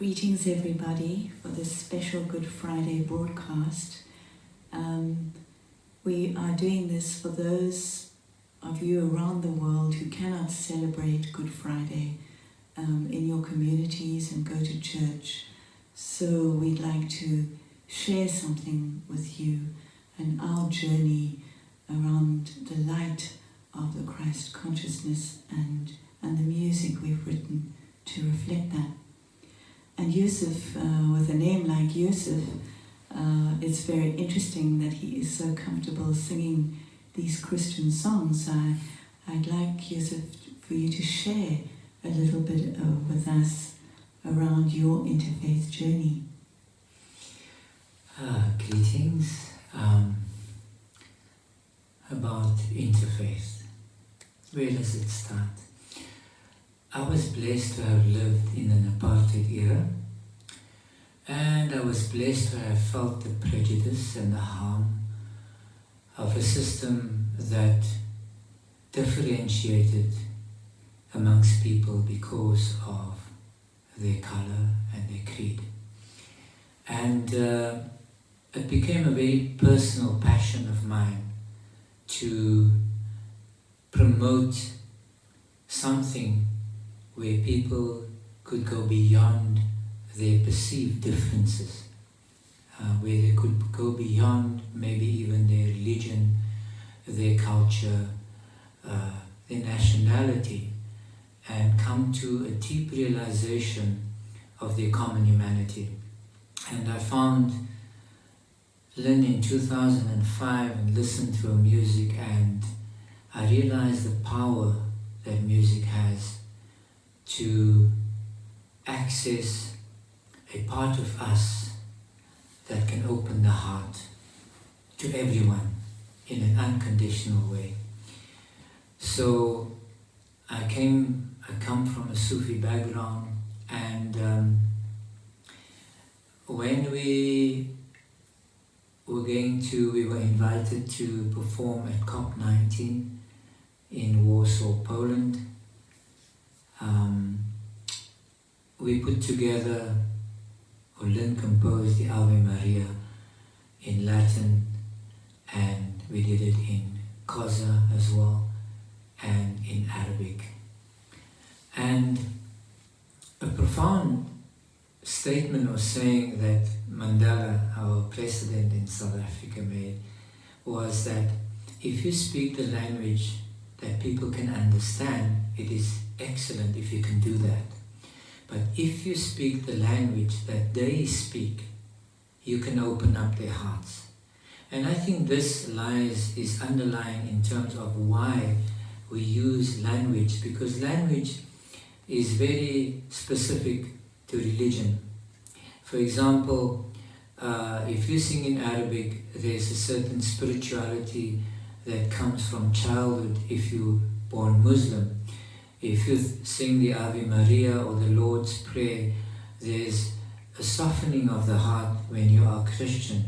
Greetings everybody for this special Good Friday broadcast. We are doing this for those of you around the world who cannot celebrate Good Friday in your communities and go to church. So we'd like to share something with you and our journey around the light of the Christ consciousness and the music we've written to reflect that. And Yusuf, with a name like Yusuf, it's very interesting that he is so comfortable singing these Christian songs. I'd like, Yusuf, for you to share a little bit with us around your interfaith journey. Greetings. About interfaith. Where does it start? I was blessed to have lived in an apartheid era, and I was blessed to have felt the prejudice and the harm of a system that differentiated amongst people because of their color and their creed. And it became a very personal passion of mine to promote something where people could go beyond their perceived differences, where they could go beyond maybe even their religion, their culture, their nationality, and come to a deep realization of their common humanity. And I found Lynn in 2005 and listened to her music, and I realized the power that music has to access a part of us that can open the heart to everyone in an unconditional way. So I come from a Sufi background, and when we were invited to perform at COP19 in Warsaw, Poland. We put together, or Lynn composed the Ave Maria in Latin, and we did it in Xhosa as well, and in Arabic. And a profound statement or saying that Mandela, our president in South Africa, made was that if you speak the language that people can understand, it is excellent if you can do that. But if you speak the language that they speak, you can open up their hearts. And I think this is underlying in terms of why we use language, because language is very specific to religion. For example, if you sing in Arabic, there's a certain spirituality that comes from childhood if you're born Muslim. If you sing the Ave Maria or the Lord's Prayer, there's a softening of the heart when you are Christian.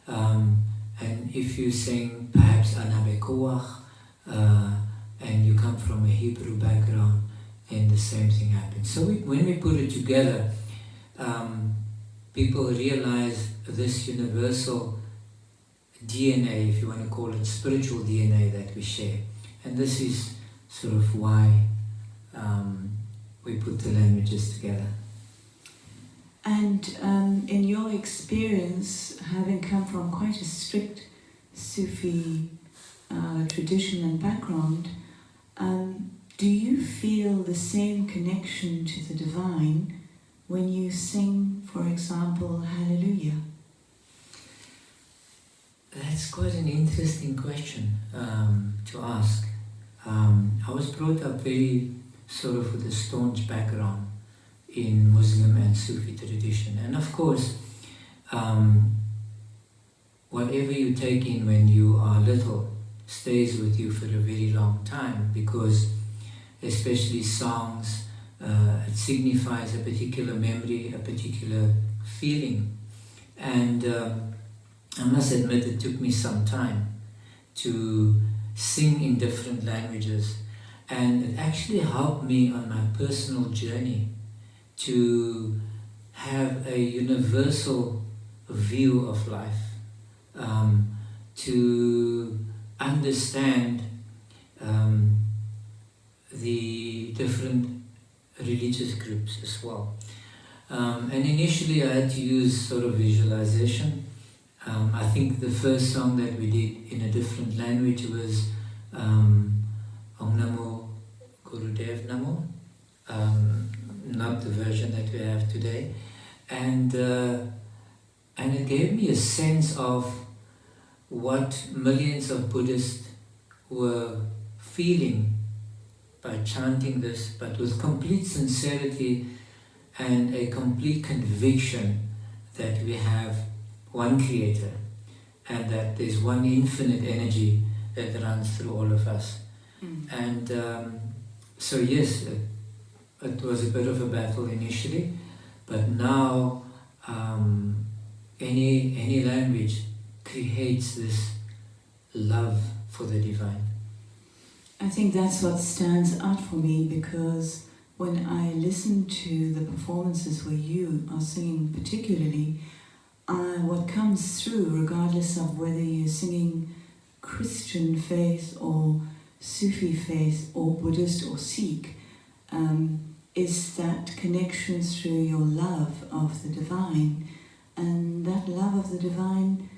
And if you sing perhaps Ana Bekoach, and you come from a Hebrew background, then the same thing happens. So when we put it together, people realize this universal DNA, if you want to call it spiritual DNA, that we share. And this is sort of why we put the languages together. And in your experience, having come from quite a strict Sufi tradition and background, do you feel the same connection to the divine when you sing, for example, Hallelujah? That's quite an interesting question to ask. I was brought up very sort of with a staunch background in Muslim and Sufi tradition. And of course, whatever you take in when you are little stays with you for a very long time, because especially songs, it signifies a particular memory, a particular feeling. And I must admit it took me some time to sing in different languages, and it actually helped me on my personal journey to have a universal view of life, to understand the different religious groups as well. And initially I had to use sort of visualization. I think the first song that we did in a different language was Om Namo Gurudev Namo, not the version that we have today. And it gave me a sense of what millions of Buddhists were feeling by chanting this, but with complete sincerity and a complete conviction that we have one creator and that there's one infinite energy that runs through all of us. And so yes, it was a bit of a battle initially, but now any language creates this love for the divine. I think that's what stands out for me, because when I listen to the performances where you are singing particularly, what comes through, regardless of whether you're singing Christian faith or Sufi faith or Buddhist or Sikh, is that connection through your love of the divine. And that love of the divine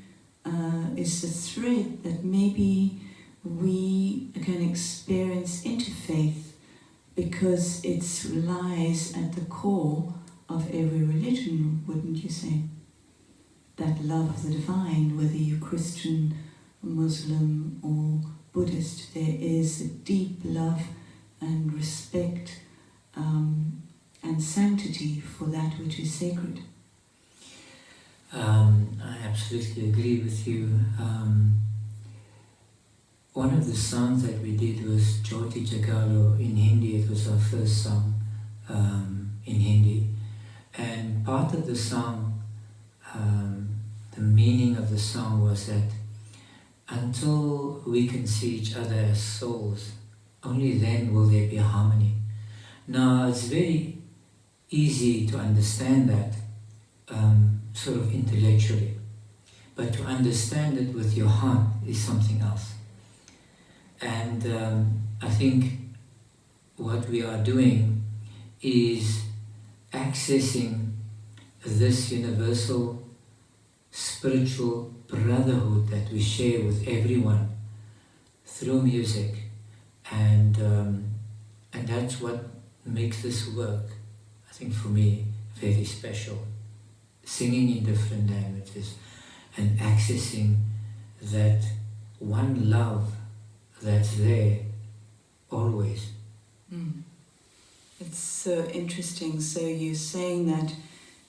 is the thread that maybe we can experience interfaith, because it lies at the core of every religion, wouldn't you say? That love of the divine, whether you're Christian, Muslim or Buddhist, there is a deep love and respect and sanctity for that which is sacred. I absolutely agree with you. One of the songs that we did was Jyoti Jagalo in Hindi. It was our first song in Hindi. And part of the song, the meaning of the song was that until we can see each other as souls, only then will there be harmony. Now, it's very easy to understand that sort of intellectually, but to understand it with your heart is something else. And I think what we are doing is accessing this universal spiritual brotherhood that we share with everyone through music, and that's what makes this work, I think, for me, very special. Singing in different languages and accessing that one love that's there always. It's so interesting. So you're saying that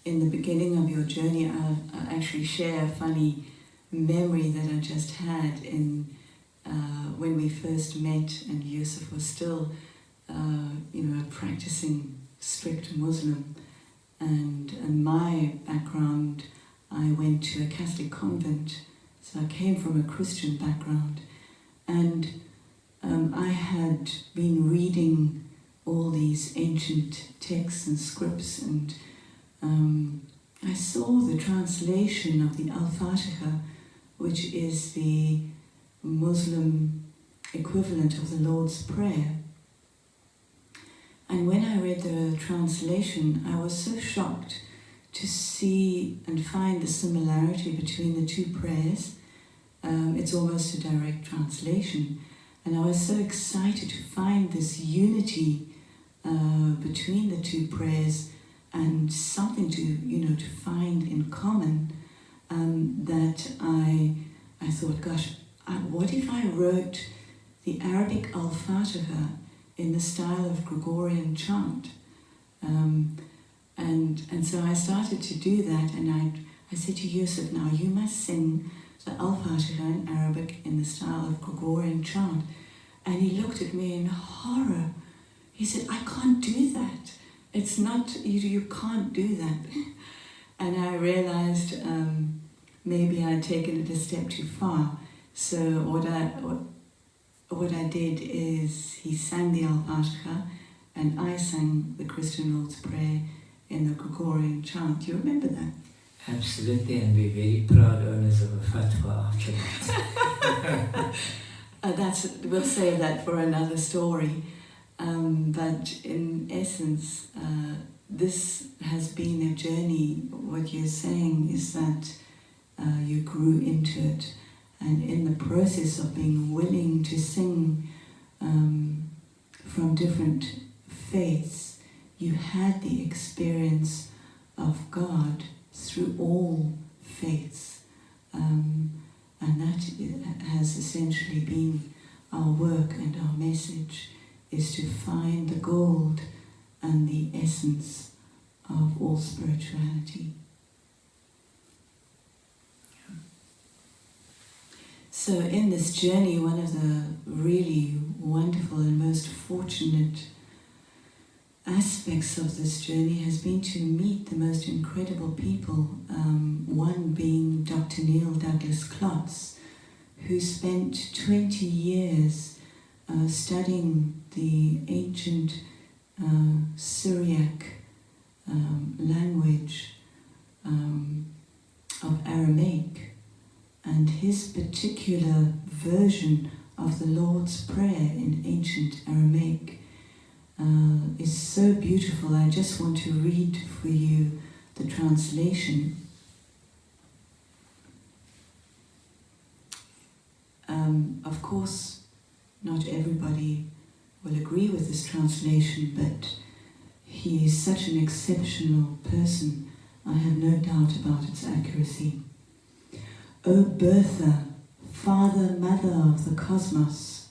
in the beginning of your journey, I'll actually share a funny memory that I just had in when we first met, and Yusuf was still a practicing strict Muslim, and in my background I went to a Catholic convent, so I came from a Christian background, and I had been reading all these ancient texts and scripts, and I saw the translation of the Al-Fatiha, which is the Muslim equivalent of the Lord's Prayer. And when I read the translation, I was so shocked to see and find the similarity between the two prayers. It's almost a direct translation. And I was so excited to find this unity between the two prayers and something to find in common, that I thought, gosh, what if I wrote the Arabic Al-Fatiha in the style of Gregorian chant? And so I started to do that, and I said to Yusuf, now you must sing the Al-Fatiha in Arabic in the style of Gregorian chant. And he looked at me in horror. He said, I can't do that. It's not, you can't do that. And I realized maybe I'd taken it a step too far. So what I did is he sang the Al-Fatiha and I sang the Christian Lord's Prayer in the Gregorian chant. Do you remember that? Absolutely, and we're very proud owners of a fatwa after that. We'll save that for another story. But in essence, this has been a journey. What you're saying is that you grew into it, and in the process of being willing to sing from different faiths, you had the experience of God through all faiths. And that has essentially been our work and our message, is to find the gold and the essence of all spirituality. So in this journey, one of the really wonderful and most fortunate aspects of this journey has been to meet the most incredible people, one being Dr. Neil Douglas Klotz, who spent 20 years studying the ancient Syriac language of Aramaic, and his particular version of the Lord's Prayer in ancient Aramaic is so beautiful. I just want to read for you the translation. Of course, not everybody will agree with this translation, but he is such an exceptional person, I have no doubt about its accuracy. O Bertha, Father, Mother of the cosmos,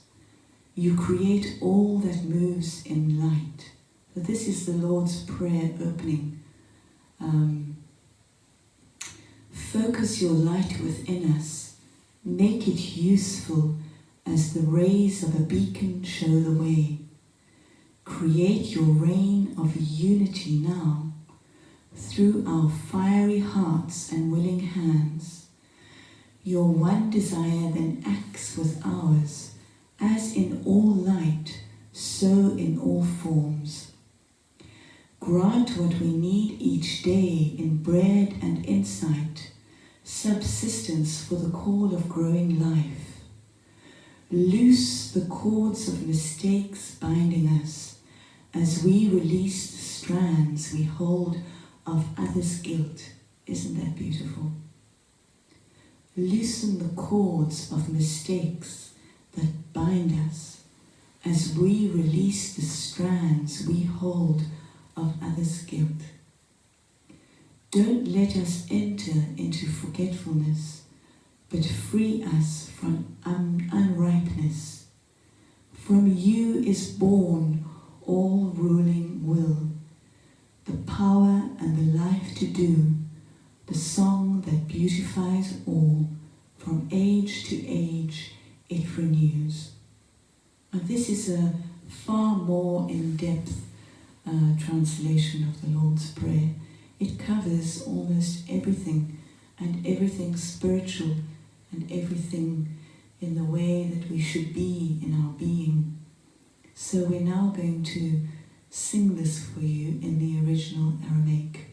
you create all that moves in light. So this is the Lord's Prayer opening. Focus your light within us. Make it useful as the rays of a beacon show the way. Create your reign of unity now through our fiery hearts and willing hands. Your one desire then acts with ours, as in all light, so in all forms. Grant what we need each day in bread and insight, subsistence for the call of growing life. Loose the cords of mistakes binding us, as we release the strands we hold of others' guilt. Isn't that beautiful? Loosen the cords of mistakes that bind us, as we release the strands we hold of others' guilt. Don't let us enter into forgetfulness, but free us from unripeness. From you is born all ruling will, the power and the life to do, the song that beautifies all, from age to age it renews. And this is a far more in-depth translation of the Lord's Prayer. It covers almost everything, and everything spiritual, and everything in the way that we should be in our being. So we're now going to sing this for you in the original Aramaic.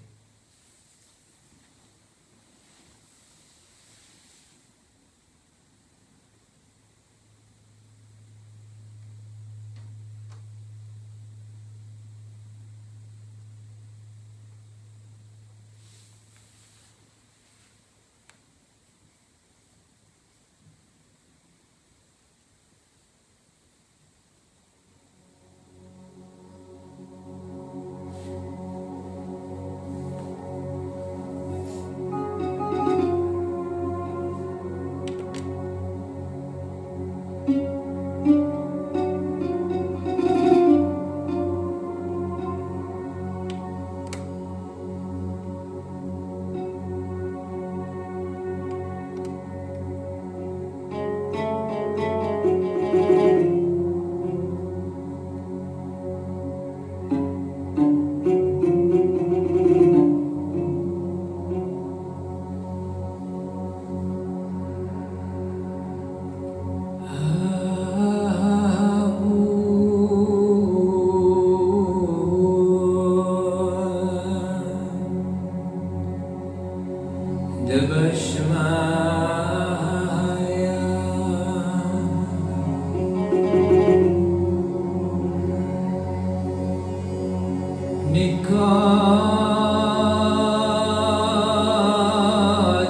Dabashmaya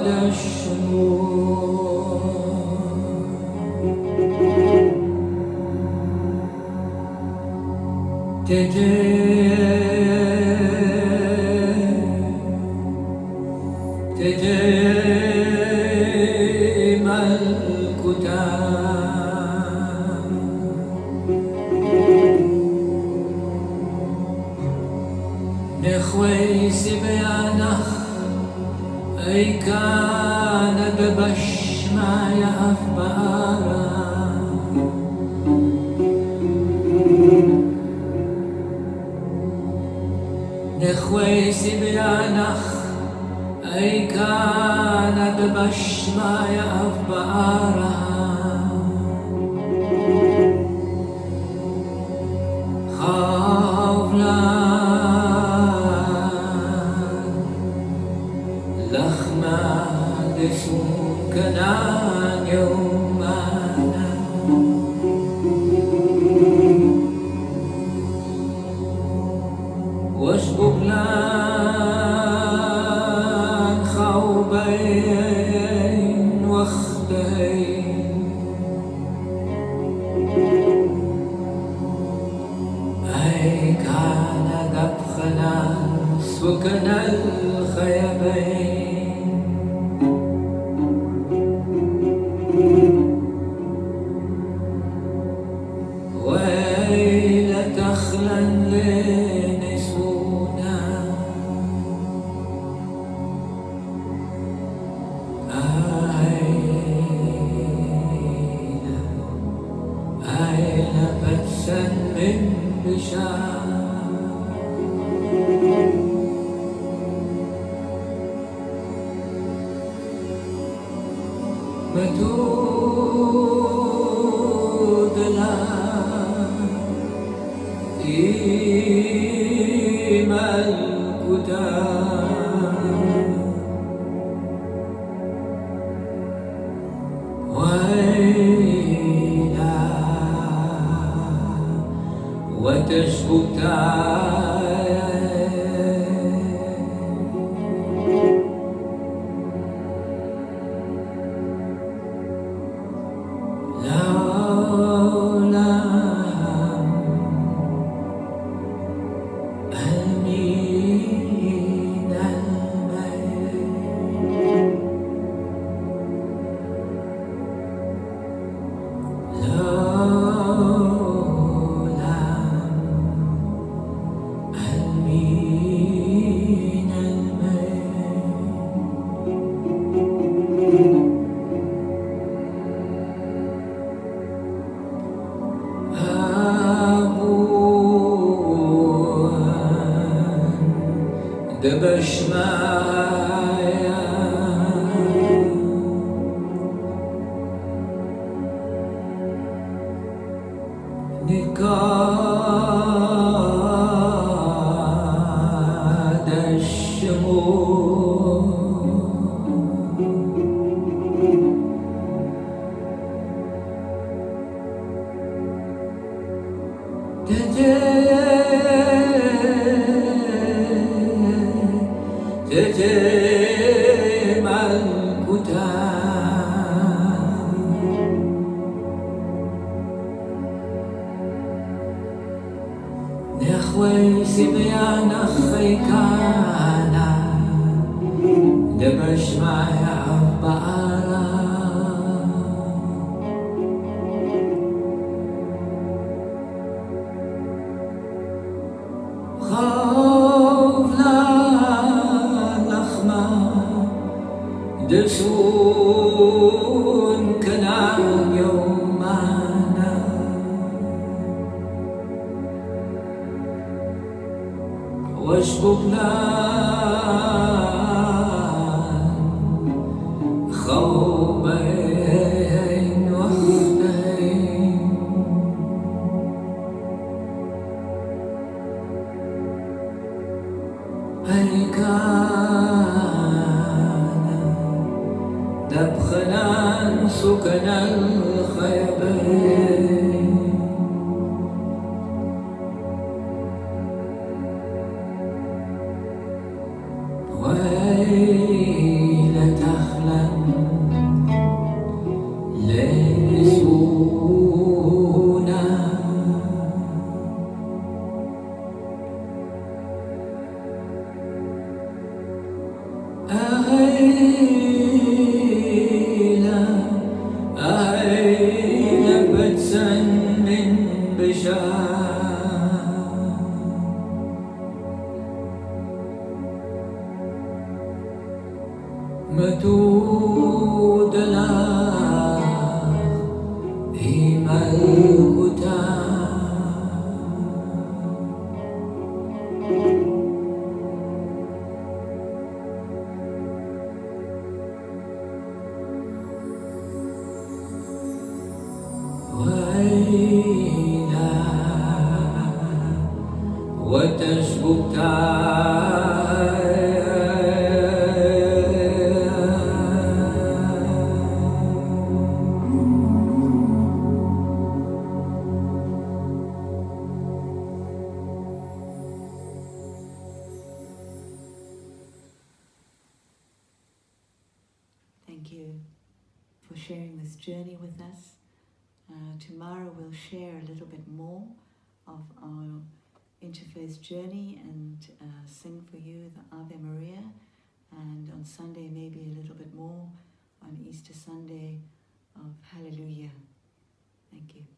Nikadashmu Tete Malkuta Nechwei Sibeanach Eikana Dabashmaya Afbara Nechwei Sibeanach Eikana Dabashmaya Afbara Lachma Desun Kanan Yomana Washbublan Khawbayn Wakhdayn Eikana Gabkhanan Swakanal Khayabayn تخلا لنسونا أين بتسا من بشار مدود لا إيما الكتاب ويلا وتشبك دبشمايا نكاد تتم الكتاب نخوي سبيان خيكانا دبش معي عبارة دسون كنعم يومنا واشبكنا خوبين وحدين أي كان دبخنا سكن الخيبين ويل تخلا ليسونا أهيلا بتسن من بشار متود لاخ إيما الكتاب ويلا وتشبك Thank you for sharing this journey with us. Tomorrow we'll share a little bit more of our interfaith journey and sing for you the Ave Maria, and on Sunday maybe a little bit more on Easter Sunday of Hallelujah. Thank you.